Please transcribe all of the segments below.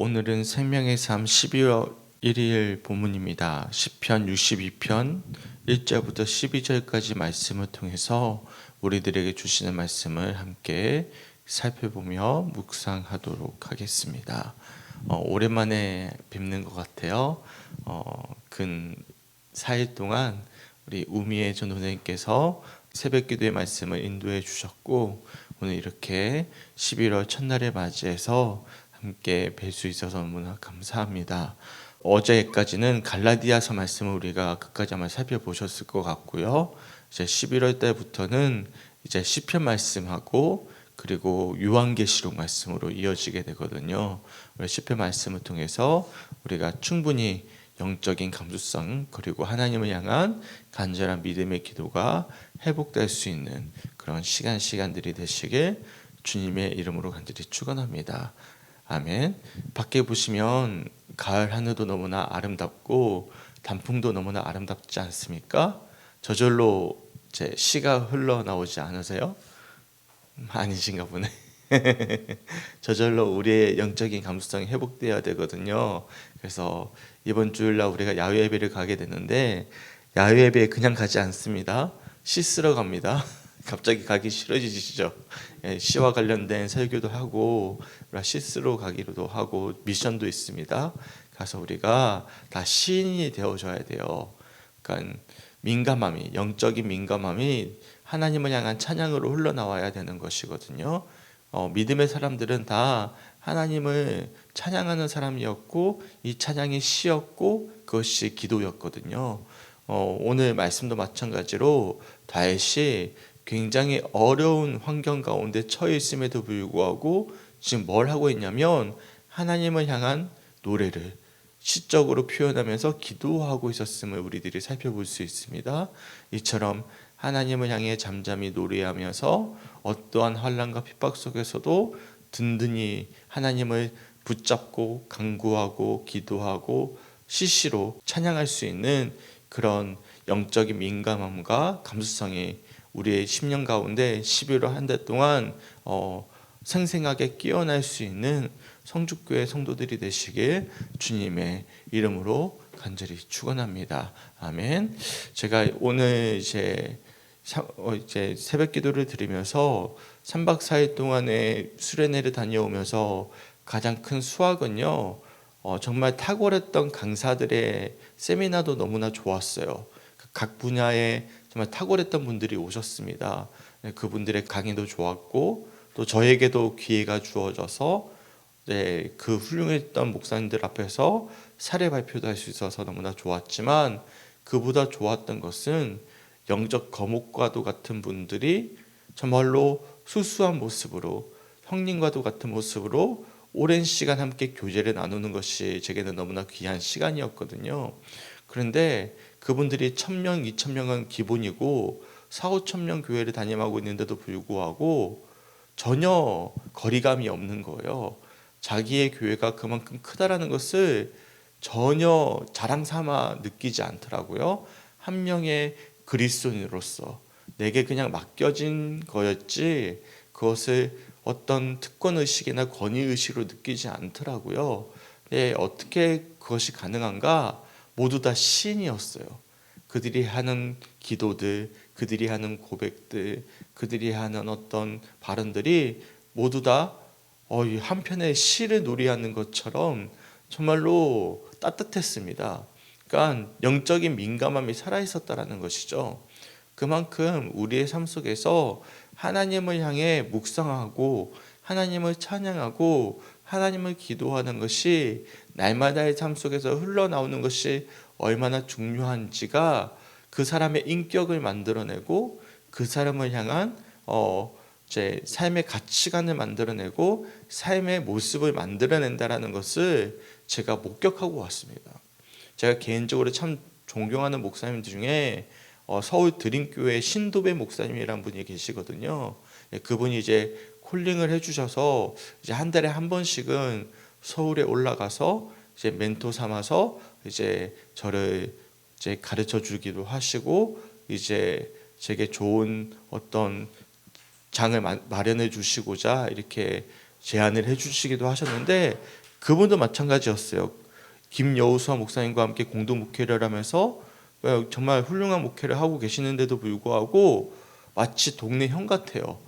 오늘은 생명의 삶 12월 1일 본문입니다. 시편 62편 1절부터 12절까지 말씀을 통해서 우리들에게 주시는 말씀을 함께 살펴보며 묵상하도록 하겠습니다. 오랜만에 뵙는 것 같아요. 근 4일 동안 우리 우미의 전도사님께서 새벽 기도의 말씀을 인도해 주셨고, 오늘 이렇게 11월 첫날에 맞이해서 함께 뵐 수 있어서 너무나 감사합니다. 어제까지는 갈라디아서 말씀을 우리가 끝까지 아마 살펴보셨을 것 같고요. 이제 11월 달부터는 이제 시편 말씀하고 그리고 요한계시록 말씀으로 이어지게 되거든요. 시편 말씀을 통해서 우리가 충분히 영적인 감수성 그리고 하나님을 향한 간절한 믿음의 기도가 회복될 수 있는 그런 시간들이 되시길 주님의 이름으로 간절히 축원합니다. 아멘. 밖에 보시면 가을 하늘도 너무나 아름답고 단풍도 너무나 아름답지 않습니까? 저절로 제 시가 흘러나오지 않으세요? 아니신가 보네. 저절로 우리의 영적인 감수성이 회복되어야 되거든요. 그래서 이번 주일날 우리가 야외 예배를 가게 되는데, 야외 예배에 그냥 가지 않습니다. 시 쓰러 갑니다. 갑자기 가기 싫어지시죠? 시와 관련된 설교도 하고 시 쓰러 가기로도 하고 미션도 있습니다. 가서 우리가 다 시인이 되어줘야 돼요. 그러니까 민감함이, 영적인 민감함이 하나님을 향한 찬양으로 흘러나와야 되는 것이거든요. 믿음의 사람들은 다 하나님을 찬양하는 사람이었고, 이 찬양이 시였고 그것이 기도였거든요. 오늘 말씀도 마찬가지로 다윗이 굉장히 어려운 환경 가운데 처해 있음에도 불구하고 지금 뭘 하고 있냐면 하나님을 향한 노래를 시적으로 표현하면서 기도하고 있었음을 우리들이 살펴볼 수 있습니다. 이처럼 하나님을 향해 잠잠히 노래하면서 어떠한 환난과 핍박 속에서도 든든히 하나님을 붙잡고 간구하고 기도하고 시시로 찬양할 수 있는 그런 영적인 민감함과 감수성이 우리의 10년 가운데 11월 한 달 동안 생생하게 깨어날 수 있는 성죽교회 성도들이 되시길 주님의 이름으로 간절히 축원합니다. 아멘. 제가 오늘 이제 새벽 기도를 드리면서 3박 4일 동안의 수련회를 다녀오면서 가장 큰 수확은요, 정말 탁월했던 강사들의 세미나도 너무나 좋았어요. 각 분야에 정말 탁월했던 분들이 오셨습니다. 그분들의 강의도 좋았고, 또 저에게도 기회가 주어져서 그 훌륭했던 목사님들 앞에서 사례 발표도 할 수 있어서 너무나 좋았지만, 그보다 좋았던 것은 영적 거목과도 같은 분들이 정말로 수수한 모습으로, 형님과도 같은 모습으로 오랜 시간 함께 교제를 나누는 것이 제게는 너무나 귀한 시간이었거든요. 그런데 그분들이 1000명, 2000명은 기본이고 4, 5천명 교회를 담임하고 있는데도 불구하고 전혀 거리감이 없는 거예요. 자기의 교회가 그만큼 크다라는 것을 전혀 자랑 삼아 느끼지 않더라고요. 한 명의 그리스도인으로서 내게 그냥 맡겨진 거였지 그것을 어떤 특권의식이나 권위의식으로 느끼지 않더라고요. 어떻게 그것이 가능한가? 모두 다 시인이었어요. 그들이 하는 기도들, 그들이 하는 고백들, 그들이 하는 어떤 발언들이 모두 다 한편의 시를 노래하는 것처럼 정말로 따뜻했습니다. 그러니까 영적인 민감함이 살아있었다라는 것이죠. 그만큼 우리의 삶 속에서 하나님을 향해 묵상하고 하나님을 찬양하고 하나님을 기도하는 것이 날마다의 삶 속에서 흘러나오는 것이 얼마나 중요한지가 그 사람의 인격을 만들어내고 그 사람을 향한 제 삶의 가치관을 만들어내고 삶의 모습을 만들어낸다라는 것을 제가 목격하고 왔습니다. 제가 개인적으로 참 존경하는 목사님 중에 서울 드림교회 신도배 목사님이라는 분이 계시거든요. 그분이 이제 콜링을 해주셔서 이제 한 달에 한 번씩은 서울에 올라가서 이제 멘토 삼아서 이제 저를 이제 가르쳐 주기도 하시고 이제 제게 좋은 어떤 장을 마련해 주시고자 이렇게 제안을 해 주시기도 하셨는데, 그분도 마찬가지였어요. 김여우수아 목사님과 함께 공동 목회를 하면서 정말 훌륭한 목회를 하고 계시는데도 불구하고 마치 동네 형 같아요.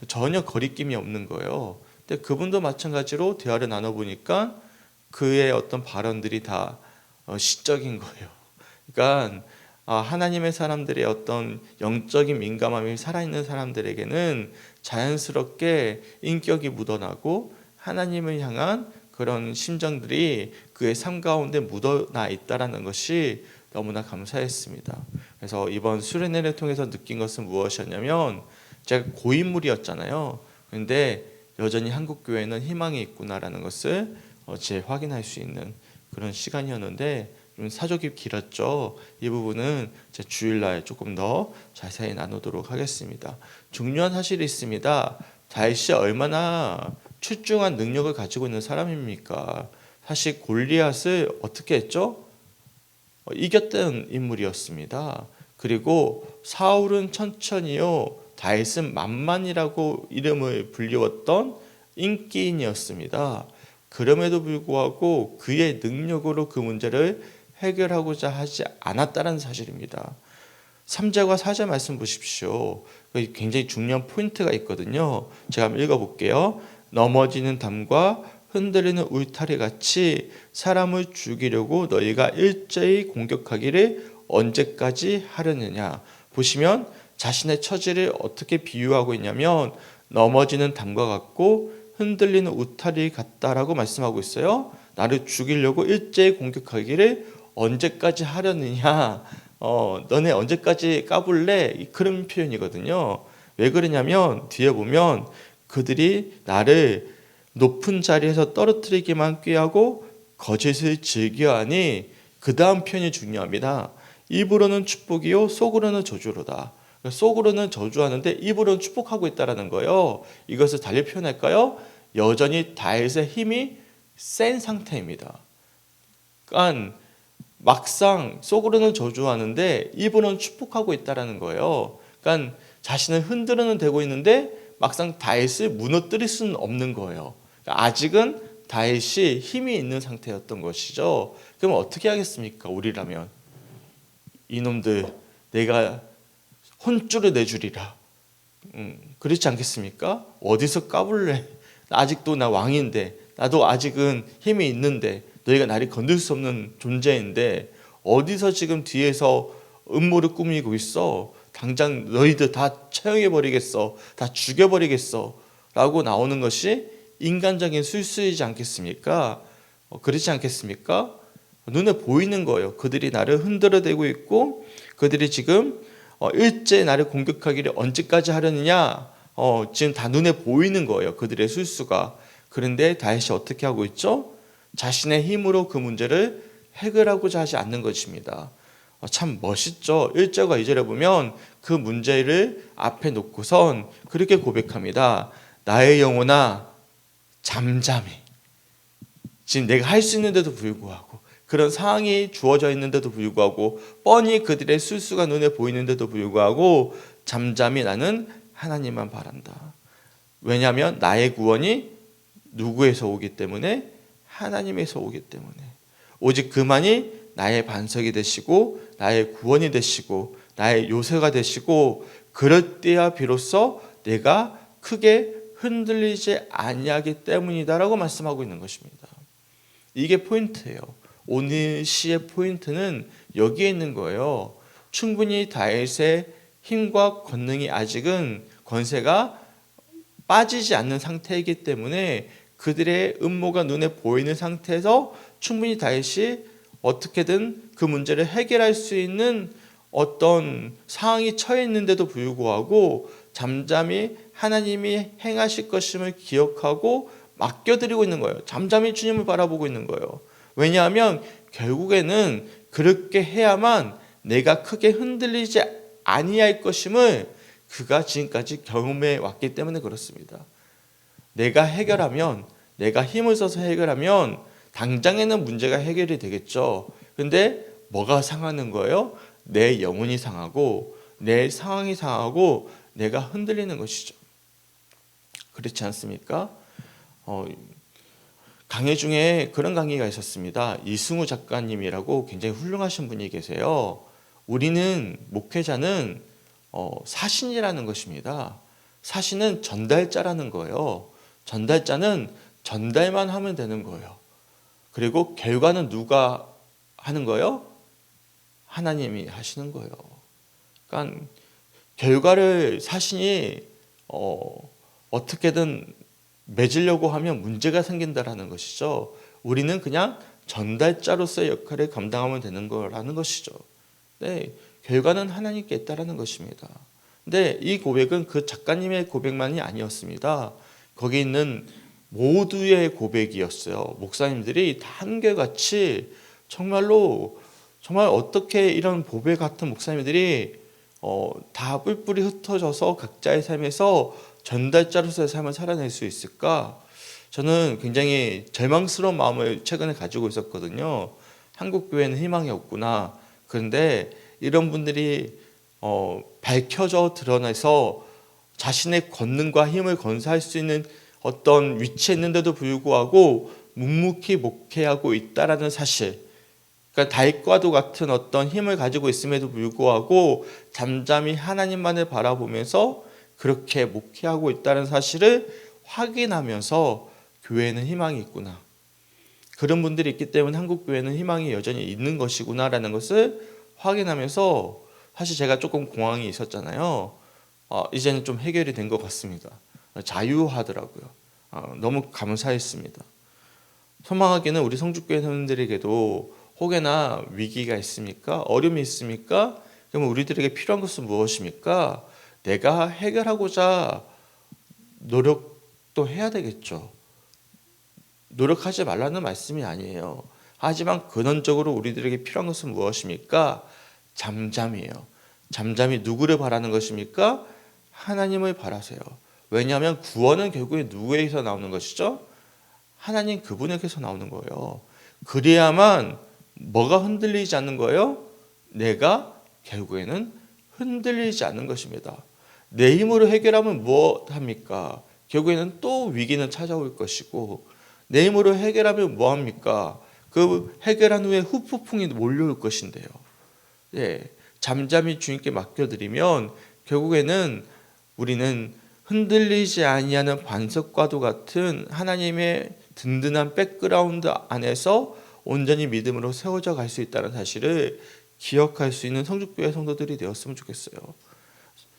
전혀 거리낌이 없는 거예요. 근데 그분도 마찬가지로 대화를 나눠보니까 그의 어떤 발언들이 다 시적인 거예요. 그러니까 하나님의 사람들의 어떤 영적인 민감함이 살아있는 사람들에게는 자연스럽게 인격이 묻어나고 하나님을 향한 그런 심정들이 그의 삶 가운데 묻어나 있다라는 것이 너무나 감사했습니다. 그래서 이번 수련회를 통해서 느낀 것은 무엇이었냐면, 제가 고인물이었잖아요. 그런데 여전히 한국 교회는 희망이 있구나라는 것을 재확인할 수 있는 그런 시간이었는데, 좀 사족이 길었죠. 이 부분은 제 주일날 조금 더 자세히 나누도록 하겠습니다. 중요한 사실이 있습니다. 다윗이 얼마나 출중한 능력을 가지고 있는 사람입니까? 사실 골리앗을 어떻게 했죠? 이겼던 인물이었습니다. 그리고 사울은 천천히요, 다윗은 만만이라고 이름을 불리웠던 인기인이었습니다. 그럼에도 불구하고 그의 능력으로 그 문제를 해결하고자 하지 않았다는 사실입니다. 3절과 4절 말씀 보십시오. 굉장히 중요한 포인트가 있거든요. 제가 한번 읽어볼게요. 넘어지는 담과 흔들리는 울타리 같이 사람을 죽이려고 너희가 일제히 공격하기를 언제까지 하려느냐. 보시면 자신의 처지를 어떻게 비유하고 있냐면 넘어지는 담과 같고 흔들리는 울타리 같다라고 말씀하고 있어요. 나를 죽이려고 일제히 공격하기를 언제까지 하려느냐. 너네 언제까지 까불래? 그런 표현이거든요. 왜 그러냐면 뒤에 보면 그들이 나를 높은 자리에서 떨어뜨리기만 꾀하고 거짓을 즐겨하니, 그 다음 표현이 중요합니다. 입으로는 축복이요 속으로는 저주로다. 속으로는 저주하는데 입으로는 축복하고 있다라는 거예요. 이것을 달리 표현할까요? 여전히 다윗의 힘이 센 상태입니다. 그러니까 막상 속으로는 저주하는데 입으로는 축복하고 있다라는 거예요. 그러니까 자신을 흔들어는 대고 있는데 막상 다윗을 무너뜨릴 수는 없는 거예요. 그러니까 아직은 다윗이 힘이 있는 상태였던 것이죠. 그럼 어떻게 하겠습니까? 우리라면 이놈들 내가 혼쭐을 내주리라. 그렇지 않겠습니까? 어디서 까불래? 아직도 나 왕인데, 나도 아직은 힘이 있는데, 너희가 나를 건들 수 없는 존재인데 어디서 지금 뒤에서 음모를 꾸미고 있어? 당장 너희들 다 처형해버리겠어, 다 죽여버리겠어 라고 나오는 것이 인간적인 술수이지 않겠습니까? 그렇지 않겠습니까? 눈에 보이는 거예요. 그들이 나를 흔들어대고 있고 그들이 지금 일제 나를 공격하기를 언제까지 하려느냐, 지금 다 눈에 보이는 거예요. 그들의 술수가. 그런데 다윗이 어떻게 하고 있죠? 자신의 힘으로 그 문제를 해결하고자 하지 않는 것입니다. 참 멋있죠. 1절과 2절에 보면 그 문제를 앞에 놓고선 그렇게 고백합니다. 나의 영혼아 잠잠히. 지금 내가 할 수 있는데도 불구하고, 그런 상황이 주어져 있는데도 불구하고, 뻔히 그들의 술수가 눈에 보이는데도 불구하고 잠잠히 나는 하나님만 바란다. 왜냐하면 나의 구원이 누구에서 오기 때문에? 하나님에서 오기 때문에. 오직 그만이 나의 반석이 되시고 나의 구원이 되시고 나의 요새가 되시고, 그럴 때야 비로소 내가 크게 흔들리지 아니하기 때문이다라고 말씀하고 있는 것입니다. 이게 포인트예요. 오늘 시의 포인트는 여기에 있는 거예요. 충분히 다윗의 힘과 권능이 아직은 권세가 빠지지 않는 상태이기 때문에 그들의 음모가 눈에 보이는 상태에서 충분히 다윗이 어떻게든 그 문제를 해결할 수 있는 어떤 상황이 처해 있는데도 불구하고 잠잠히 하나님이 행하실 것임을 기억하고 맡겨드리고 있는 거예요. 잠잠히 주님을 바라보고 있는 거예요. 왜냐하면 결국에는 그렇게 해야만 내가 크게 흔들리지 아니할 것임을 그가 지금까지 경험해 왔기 때문에 그렇습니다. 내가 해결하면, 내가 힘을 써서 해결하면 당장에는 문제가 해결이 되겠죠. 근데 뭐가 상하는 거예요? 내 영혼이 상하고 내 상황이 상하고 내가 흔들리는 것이죠. 그렇지 않습니까? 강의 중에 그런 강의가 있었습니다. 이승우 작가님이라고 굉장히 훌륭하신 분이 계세요. 우리는 목회자는 사신이라는 것입니다. 사신은 전달자라는 거예요. 전달자는 전달만 하면 되는 거예요. 그리고 결과는 누가 하는 거예요? 하나님이 하시는 거예요. 그러니까 결과를 사신이 어떻게든 맺으려고 하면 문제가 생긴다라는 것이죠. 우리는 그냥 전달자로서의 역할을 감당하면 되는 거라는 것이죠. 네, 결과는 하나님께 있다라는 것입니다. 근데 이 고백은 그 작가님의 고백만이 아니었습니다. 거기 있는 모두의 고백이었어요. 목사님들이 다 한결같이 정말로 정말 어떻게 이런 보배 같은 목사님들이 다 뿔뿔이 흩어져서 각자의 삶에서 전달자로서의 삶을 살아낼 수 있을까? 저는 굉장히 절망스러운 마음을 최근에 가지고 있었거든요. 한국 교회는 희망이 없구나. 그런데 이런 분들이 밝혀져 드러나서 자신의 권능과 힘을 건사할 수 있는 어떤 위치에 있는데도 불구하고 묵묵히 목회하고 있다라는 사실. 그러니까 다윗과도 같은 어떤 힘을 가지고 있음에도 불구하고 잠잠히 하나님만을 바라보면서 그렇게 목회하고 있다는 사실을 확인하면서 교회에는 희망이 있구나. 그런 분들이 있기 때문에 한국 교회는 희망이 여전히 있는 것이구나라는 것을 확인하면서 사실 제가 조금 공황이 있었잖아요. 이제는 좀 해결이 된 것 같습니다. 자유하더라고요. 너무 감사했습니다. 소망하기는 우리 성주교회 성도들에게도 혹여나 위기가 있습니까? 어려움이 있습니까? 그러면 우리들에게 필요한 것은 무엇입니까? 내가 해결하고자 노력도 해야 되겠죠. 노력하지 말라는 말씀이 아니에요. 하지만 근원적으로 우리들에게 필요한 것은 무엇입니까? 잠잠이에요. 잠잠이 누구를 바라는 것입니까? 하나님을 바라세요. 왜냐하면 구원은 결국에 누구에게서 나오는 것이죠? 하나님 그분에게서 나오는 거예요. 그래야만 뭐가 흔들리지 않는 거예요? 내가 결국에는 흔들리지 않는 것입니다. 내 힘으로 해결하면 무엇합니까? 결국에는 또 위기는 찾아올 것이고 내 힘으로 해결하면 뭐합니까? 그 해결한 후에 후폭풍이 몰려올 것인데요. 예, 잠잠히 주님께 맡겨드리면 결국에는 우리는 흔들리지 아니하는 반석과도 같은 하나님의 든든한 백그라운드 안에서 온전히 믿음으로 세워져 갈 수 있다는 사실을 기억할 수 있는 성주교회 성도들이 되었으면 좋겠어요.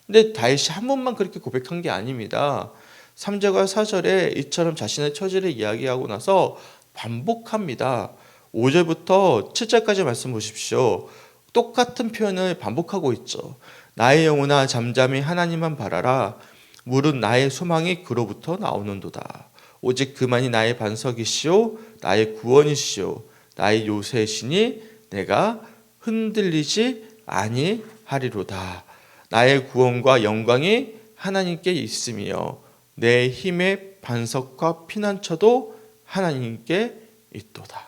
근데 다윗이 한 번만 그렇게 고백한 게 아닙니다. 3절과 4절에 이처럼 자신의 처지를 이야기하고 나서 반복합니다. 5절부터 7절까지 말씀 보십시오. 똑같은 표현을 반복하고 있죠. 나의 영혼아 잠잠히 하나님만 바라라. 무릇 나의 소망이 그로부터 나오는도다. 오직 그만이 나의 반석이시오 나의 구원이시오 나의 요새시니 내가 흔들리지 아니하리로다. 나의 구원과 영광이 하나님께 있으며 내 힘의 반석과 피난처도 하나님께 있도다.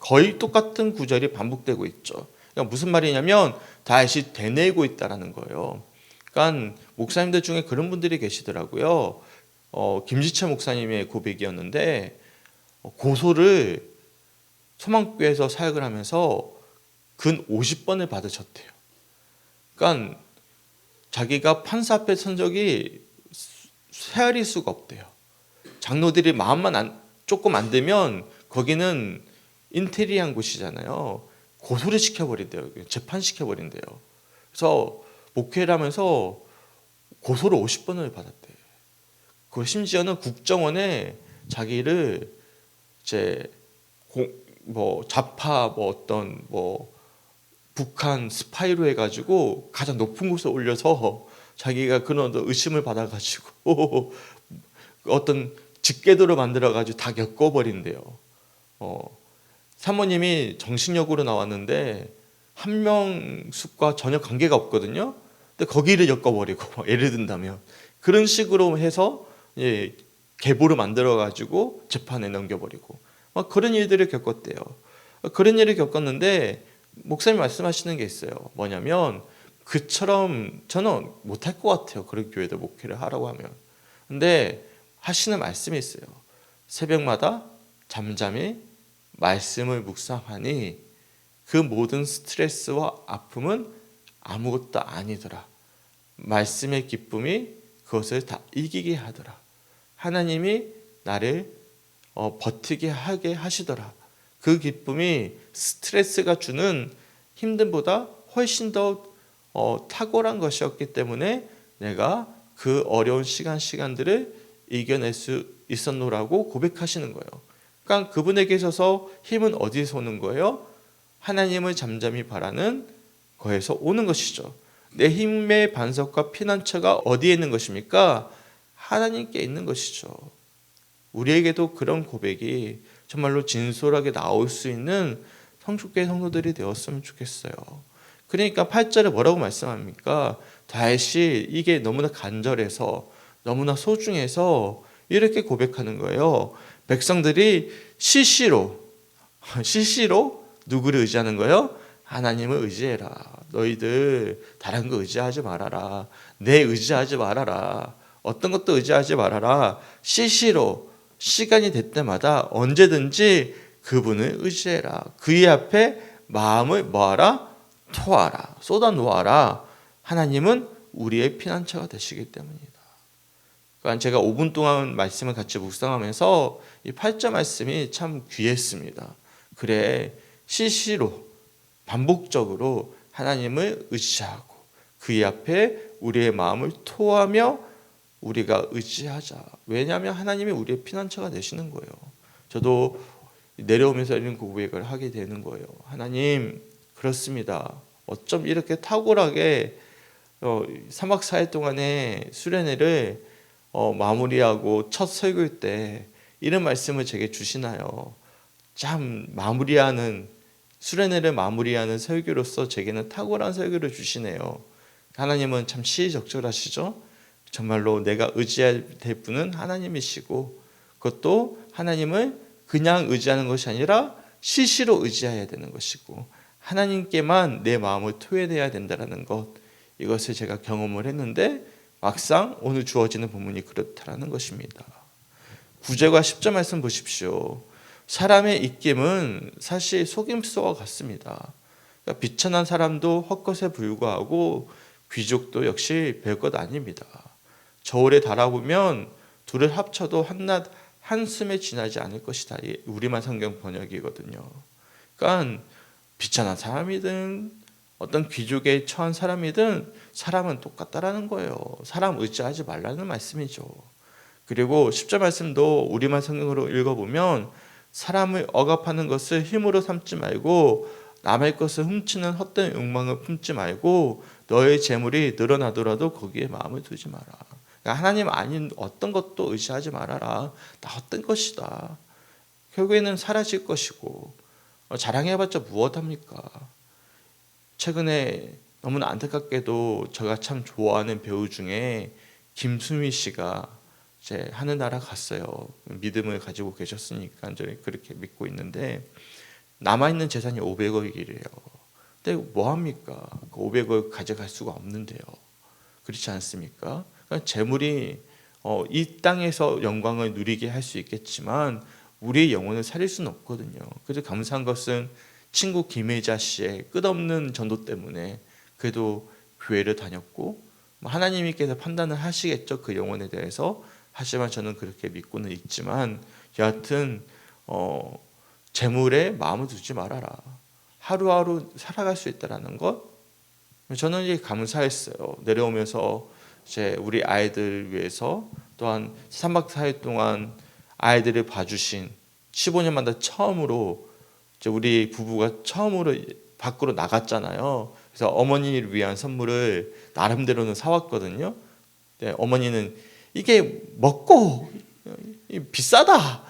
거의 똑같은 구절이 반복되고 있죠. 그러니까 무슨 말이냐면 다시 되뇌고 있다라는 거예요. 그러니까 목사님들 중에 그런 분들이 계시더라고요. 김지철 목사님의 고백이었는데 고소를 소망교회에서 사역을 하면서 근 50번을 받으셨대요. 그러니까 자기가 판사 앞에 선 적이 헤아릴 수가 없대요. 장로들이 마음만 조금 안 되면 거기는 인테리어한 곳이잖아요. 고소를 시켜버린대요. 재판시켜버린대요. 그래서 목회를 하면서 고소를 50번을 받았대요. 그 심지어는 국정원에 자기를 이제 좌파 어떤 북한 스파이로 해가지고 가장 높은 곳에 올려서 자기가 그런 의심을 받아가지고 어떤 직계도를 만들어가지고 다 엮어버린대요. 사모님이 정신력으로 나왔는데 한명숙과 전혀 관계가 없거든요. 근데 거기를 엮어버리고 예를 든다면 그런 식으로 해서 계보를 만들어가지고 재판에 넘겨버리고 그런 일들을 겪었대요. 그런 일을 겪었는데 목사님 말씀하시는 게 있어요. 뭐냐면 그처럼 저는 못할 것 같아요. 그런 교회도 목회를 하라고 하면. 근데 하시는 말씀이 있어요. 새벽마다 잠잠히 말씀을 묵상하니 그 모든 스트레스와 아픔은 아무것도 아니더라. 말씀의 기쁨이 그것을 다 이기게 하더라. 하나님이 나를 버티게 하게 하시더라. 그 기쁨이 스트레스가 주는 힘듦보다 훨씬 더 탁월한 것이었기 때문에 내가 그 어려운 시간들을 이겨낼 수 있었노라고 고백하시는 거예요. 그러니까 그분에게 있어서 힘은 어디서 오는 거예요? 하나님을 잠잠히 바라는 거에서 오는 것이죠. 내 힘의 반석과 피난처가 어디에 있는 것입니까? 하나님께 있는 것이죠. 우리에게도 그런 고백이 정말로 진솔하게 나올 수 있는 성숙교회 성도들이 되었으면 좋겠어요. 그러니까 8절에 뭐라고 말씀합니까? 다윗이 이게 너무나 간절해서 너무나 소중해서 이렇게 고백하는 거예요. 백성들이 시시로 누구를 의지하는 거예요? 하나님을 의지해라. 너희들 다른 거 의지하지 말아라. 내 의지하지 말아라. 어떤 것도 의지하지 말아라. 시시로 시간이 될 때마다 언제든지 그분을 의지해라. 그의 앞에 마음을 뭐하라? 토하라. 쏟아 놓아라. 하나님은 우리의 피난처가 되시기 때문이다. 그러니까 제가 5분 동안 말씀을 같이 묵상하면서 이 8절 말씀이 참 귀했습니다. 그래, 시시로 반복적으로 하나님을 의지하고 그의 앞에 우리의 마음을 토하며 우리가 의지하자. 왜냐하면 하나님이 우리의 피난처가 되시는 거예요. 저도 내려오면서 이런 고백을 하게 되는 거예요. 하나님, 그렇습니다. 어쩜 이렇게 탁월하게 3박 4일 동안의 수련회를 마무리하고 첫 설교일 때 이런 말씀을 제게 주시나요? 참 수련회를 마무리하는 설교로서 제게는 탁월한 설교를 주시네요. 하나님은 참 시의적절하시죠? 정말로 내가 의지해야 될 분은 하나님이시고 그것도 하나님을 그냥 의지하는 것이 아니라 시시로 의지해야 되는 것이고 하나님께만 내 마음을 토해내야 된다는 것, 이것을 제가 경험을 했는데 막상 오늘 주어지는 본문이 그렇다는 것입니다. 9절과 10절 말씀 보십시오. 사람의 입김은 사실 속임수와 같습니다. 그러니까 비천한 사람도 헛것에 불과하고 귀족도 역시 별것 아닙니다. 저울에 달아보면 둘을 합쳐도 한낱 한숨에 지나지 않을 것이다. 우리말 성경 번역이거든요. 그러니까 비천한 사람이든 어떤 귀족에 처한 사람이든 사람은 똑같다라는 거예요. 사람 의지하지 말라는 말씀이죠. 그리고 10절 말씀도 우리말 성경으로 읽어보면 사람을 억압하는 것을 힘으로 삼지 말고 남의 것을 훔치는 헛된 욕망을 품지 말고 너의 재물이 늘어나더라도 거기에 마음을 두지 마라. 그러니까 하나님 아닌 어떤 것도 의지하지 말아라. 다 헛된 것이다. 결국에는 사라질 것이고 자랑해봤자 무엇합니까? 최근에 너무나 안타깝게도 제가 참 좋아하는 배우 중에 김수미 씨가 이제 하늘나라 갔어요. 믿음을 가지고 계셨으니까 저는 그렇게 믿고 있는데 남아있는 재산이 500억이래요. 근데 뭐합니까? 500억 가져갈 수가 없는데요. 그렇지 않습니까? 그러니까 재물이 이 땅에서 영광을 누리게 할 수 있겠지만 우리의 영혼을 살릴 수는 없거든요. 그래서 감사한 것은 친구 김혜자 씨의 끝없는 전도 때문에 그래도 교회를 다녔고 하나님께서 판단을 하시겠죠. 그 영혼에 대해서. 하지만 저는 그렇게 믿고는 있지만 여하튼 재물에 마음을 두지 말아라. 하루하루 살아갈 수 있다라는 것, 저는 이게 감사했어요. 내려오면서 이제 우리 아이들 위해서 또한 3박 4일 동안 아이들을 봐주신 15년마다 처음으로 이제 우리 부부가 처음으로 밖으로 나갔잖아요. 그래서 어머니를 위한 선물을 나름대로는 사왔거든요. 네, 어머니는 이게 먹고 비싸다.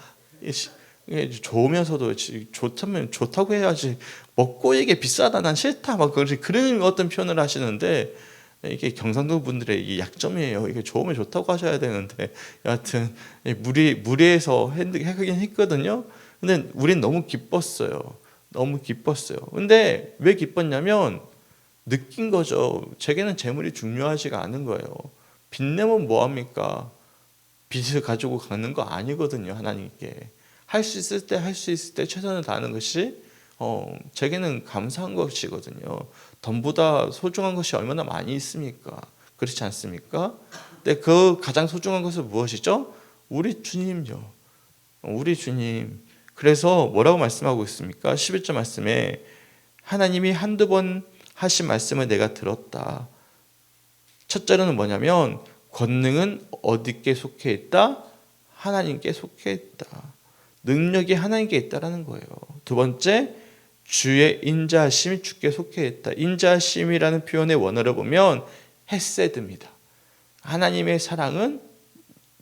좋으면서도 좋다면 좋다고 해야지. 먹고 이게 비싸다, 난 싫다. 막 그런 어떤 표현을 하시는데 이게 경상도 분들의 이 약점이에요. 이게 좋으면 좋다고 하셔야 되는데 여하튼 무리해서 하긴 했거든요. 근데 우린 너무 기뻤어요. 너무 기뻤어요. 근데 왜 기뻤냐면 느낀 거죠. 제게는 재물이 중요하지가 않은 거예요. 빚 내면 뭐합니까? 빚을 가지고 가는 거 아니거든요. 하나님께. 할 수 있을 때 할 수 있을 때 최선을 다하는 것이 제게는 감사한 것이거든요. 돈보다 소중한 것이 얼마나 많이 있습니까? 그렇지 않습니까? 근데 그 가장 소중한 것은 무엇이죠? 우리 주님요. 우리 주님. 그래서 뭐라고 말씀하고 있습니까? 11절 말씀에 하나님이 한두 번 하신 말씀을 내가 들었다. 첫 절은 뭐냐면 권능은 어디께 속해 있다? 하나님께 속해 있다. 능력이 하나님께 있다라는 거예요. 두 번째, 주의 인자하심이 주께 속해 있다. 인자하심이라는 표현의 원어를 보면 헤세드입니다. 하나님의 사랑은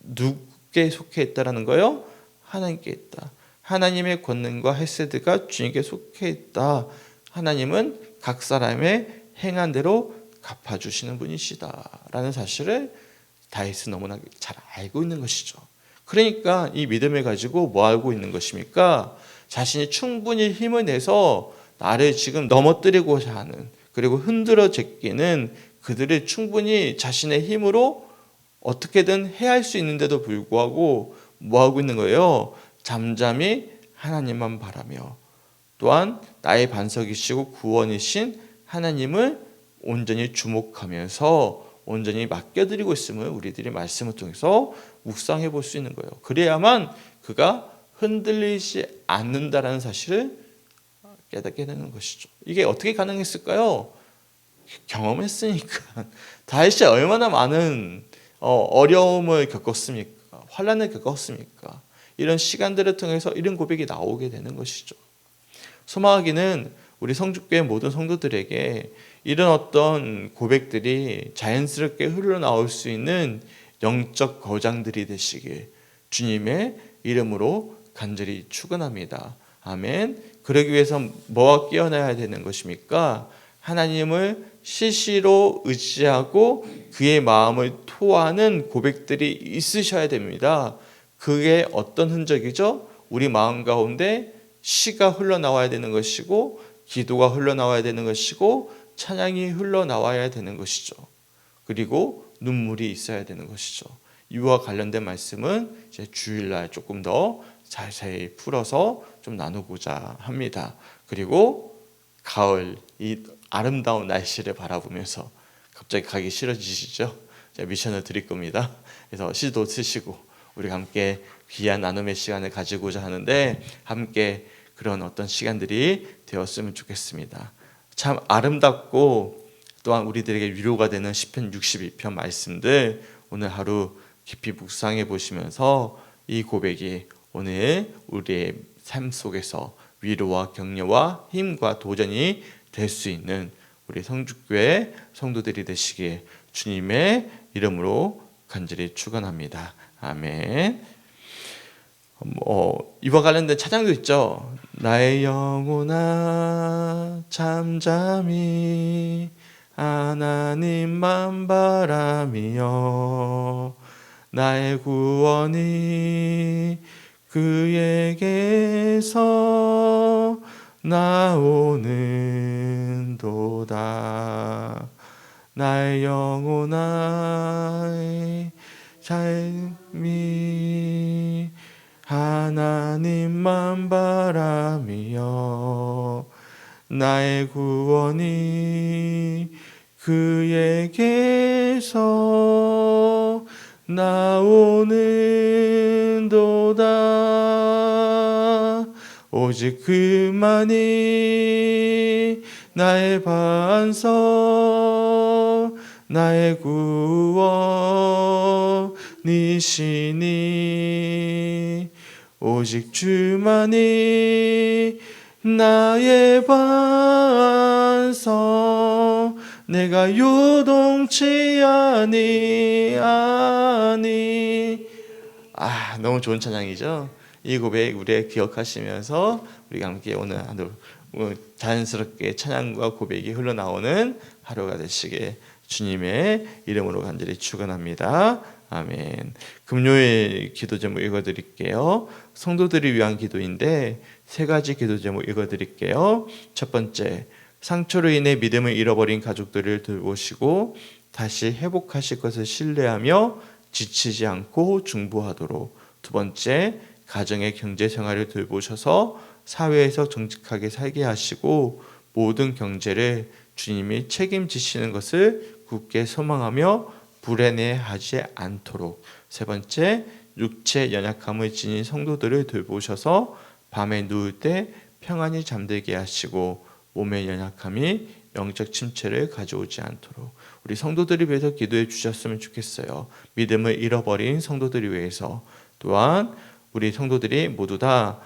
누구께 속해 있다라는 거예요? 하나님께 있다. 하나님의 권능과 헤세드가 주님께 속해 있다. 하나님은 각 사람의 행한 대로 갚아주시는 분이시다라는 사실을 다윗은 너무나 잘 알고 있는 것이죠. 그러니까 이 믿음을 가지고 뭐 알고 있는 것입니까? 자신이 충분히 힘을 내서 나를 지금 넘어뜨리고자 하는, 그리고 흔들어 제끼는 그들을 충분히 자신의 힘으로 어떻게든 해할 수 있는데도 불구하고 뭐 하고 있는 거예요? 잠잠히 하나님만 바라며, 또한 나의 반석이시고 구원이신 하나님을 온전히 주목하면서 온전히 맡겨드리고 있음을 우리들이 말씀을 통해서 묵상해 볼 수 있는 거예요. 그래야만 그가 흔들리지 않는다라는 사실을 깨닫게 되는 것이죠. 이게 어떻게 가능했을까요? 경험했으니까. 다윗이 얼마나 많은 어려움을 겪었습니까? 환난을 겪었습니까? 이런 시간들을 통해서 이런 고백이 나오게 되는 것이죠. 소망하기는 우리 성주교회 모든 성도들에게 이런 어떤 고백들이 자연스럽게 흘러나올 수 있는 영적 거장들이 되시길 주님의 이름으로 간절히 축원합니다. 아멘. 그러기 위해서 뭐가 깨어나야 되는 것입니까? 하나님을 시시로 의지하고 그의 마음을 토하는 고백들이 있으셔야 됩니다. 그게 어떤 흔적이죠? 우리 마음 가운데 시가 흘러나와야 되는 것이고, 기도가 흘러나와야 되는 것이고, 찬양이 흘러나와야 되는 것이죠. 그리고 눈물이 있어야 되는 것이죠. 이와 관련된 말씀은 이제 주일날 조금 더 자세히 풀어서 좀 나누고자 합니다. 그리고 가을, 이 아름다운 날씨를 바라보면서 갑자기 가기 싫어지시죠? 제가 미션을 드릴 겁니다. 그래서 시도 쓰시고 우리 함께 귀한 나눔의 시간을 가지고자 하는데, 함께 그런 어떤 시간들이 되었으면 좋겠습니다. 참 아름답고 또한 우리들에게 위로가 되는 시편 62편 말씀들 오늘 하루 깊이 묵상해 보시면서 이 고백이 오늘 우리의 삶 속에서 위로와 격려와 힘과 도전이 될 수 있는 우리 성주교회 성도들이 되시기에 주님의 이름으로 간절히 축원합니다. 아멘. 이와 관련된 찬양도 있죠. 나의 영혼아 잠잠히 하나님만 바라며 나의 구원이 그에게서 나오는도다. 나의 영혼아 삶이 하나님만 바라며 나의 구원이 그에게서 나오는도다. 오직 그만이 나의 반석 나의 구원이시니 오직 주만이 나의 반석 내가 요동치 아니. 너무 좋은 찬양이죠. 이 고백 우리 기억하시면서 우리가 함께 오늘 하루 자연스럽게 찬양과 고백이 흘러나오는 하루가 되시게 주님의 이름으로 간절히 축원합니다. 아멘. 금요일 기도 제목 읽어드릴게요. 성도들을 위한 기도인데 세 가지 기도 제목 읽어드릴게요. 첫 번째, 상처로 인해 믿음을 잃어버린 가족들을 돌보시고 다시 회복하실 것을 신뢰하며 지치지 않고 중보하도록. 두 번째, 가정의 경제 생활을 돌보셔서 사회에서 정직하게 살게 하시고 모든 경제를 주님이 책임지시는 것을 굳게 소망하며 불행해하지 않도록. 세 번째, 육체 연약함을 지닌 성도들을 돌보셔서 밤에 누울 때 평안히 잠들게 하시고 몸의 연약함이 영적 침체를 가져오지 않도록 우리 성도들을 위해서 기도해 주셨으면 좋겠어요. 믿음을 잃어버린 성도들을 위해서, 또한 우리 성도들이 모두 다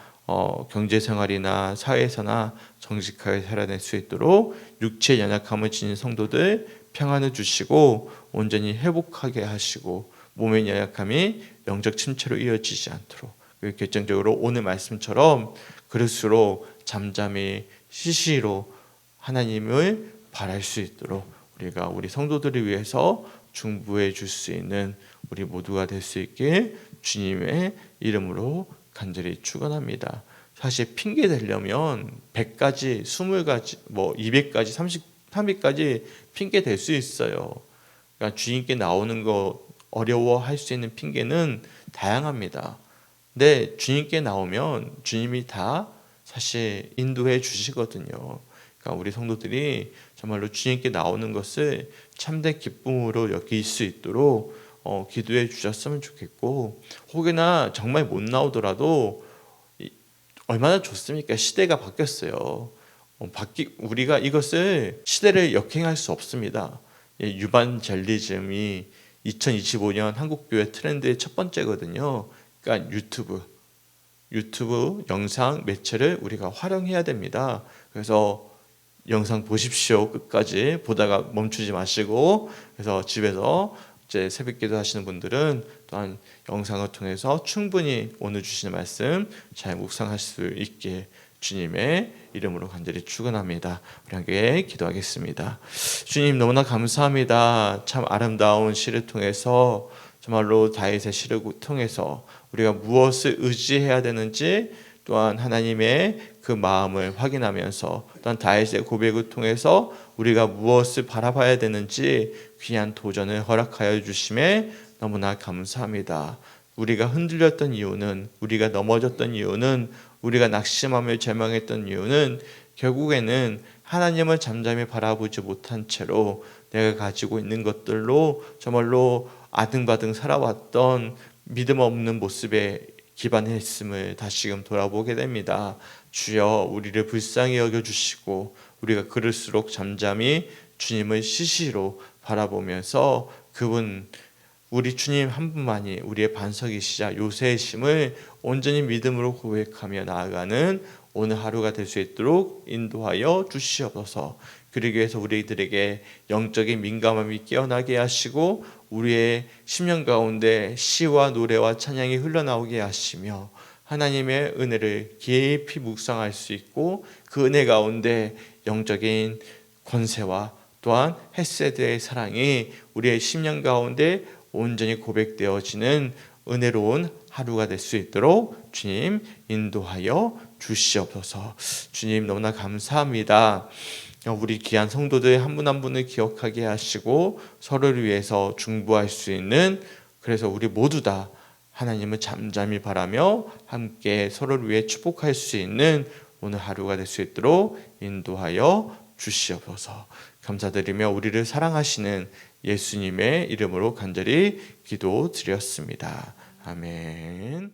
경제생활이나 사회에서나 정직하게 살아낼 수 있도록 육체 연약함을 지닌 성도들 평안을 주시고 온전히 회복하게 하시고 몸의 연약함이 영적 침체로 이어지지 않도록, 그리고 결정적으로 오늘 말씀처럼 그럴수록 잠잠히 시시로 하나님을 바랄 수 있도록 우리가 우리 성도들을 위해서 중보해 줄 수 있는 우리 모두가 될 수 있길 주님의 이름으로 간절히 축원합니다. 사실 핑계 대려면 100가지, 20가지, 200가지, 30가지 핑계 댈 수 있어요. 그러니까 주님께 나오는 거 어려워할 수 있는 핑계는 다양합니다. 근데 주님께 나오면 주님이 다 사실 인도해 주시거든요. 그러니까 우리 성도들이 정말로 주님께 나오는 것을 참된 기쁨으로 여길 수 있도록 기도해 주셨으면 좋겠고, 혹여나 정말 못 나오더라도 얼마나 좋습니까? 시대가 바뀌었어요. 우리가 이것을 시대를 역행할 수 없습니다. 유반젤리즘이 2025년 한국교회 트렌드의 첫 번째거든요. 그러니까 유튜브 영상 매체를 우리가 활용해야 됩니다. 그래서 영상 보십시오. 끝까지 보다가 멈추지 마시고, 그래서 집에서 이제 새벽기도 하시는 분들은 또한 영상을 통해서 충분히 오늘 주시는 말씀 잘 묵상할 수 있게 주님의 이름으로 간절히 축원합니다. 우리 함께 기도하겠습니다. 주님, 너무나 감사합니다. 참 아름다운 시를 통해서, 정말로 다윗의 시를 통해서 우리가 무엇을 의지해야 되는지, 또한 하나님의 그 마음을 확인하면서, 또한 다윗의 고백을 통해서 우리가 무엇을 바라봐야 되는지 귀한 도전을 허락하여 주심에 너무나 감사합니다. 우리가 흔들렸던 이유는, 우리가 넘어졌던 이유는, 우리가 낙심하며 절망했던 이유는 결국에는 하나님을 잠잠히 바라보지 못한 채로 내가 가지고 있는 것들로 정말로 아등바등 살아왔던 믿음 없는 모습에 기반했음을 다시금 돌아보게 됩니다. 주여, 우리를 불쌍히 여겨주시고 우리가 그럴수록 잠잠히 주님을 시시로 바라보면서 그분, 우리 주님 한 분만이 우리의 반석이시자 요새이심을 온전히 믿음으로 고백하며 나아가는 오늘 하루가 될 수 있도록 인도하여 주시옵소서. 그러기 위해서 우리들에게 영적인 민감함이 깨어나게 하시고 우리의 심령 가운데 시와 노래와 찬양이 흘러나오게 하시며 하나님의 은혜를 깊이 묵상할 수 있고 그 은혜 가운데 영적인 권세와 또한 헤세드의 사랑이 우리의 심령 가운데 온전히 고백되어지는 은혜로운 하루가 될 수 있도록 주님 인도하여 주시옵소서. 주님, 너무나 감사합니다. 우리 귀한 성도들 한 분 한 분을 기억하게 하시고 서로를 위해서 중보할 수 있는, 그래서 우리 모두 다 하나님을 잠잠히 바라며 함께 서로를 위해 축복할 수 있는 오늘 하루가 될 수 있도록 인도하여 주시옵소서. 감사드리며 우리를 사랑하시는 예수님의 이름으로 간절히 기도드렸습니다. 아멘.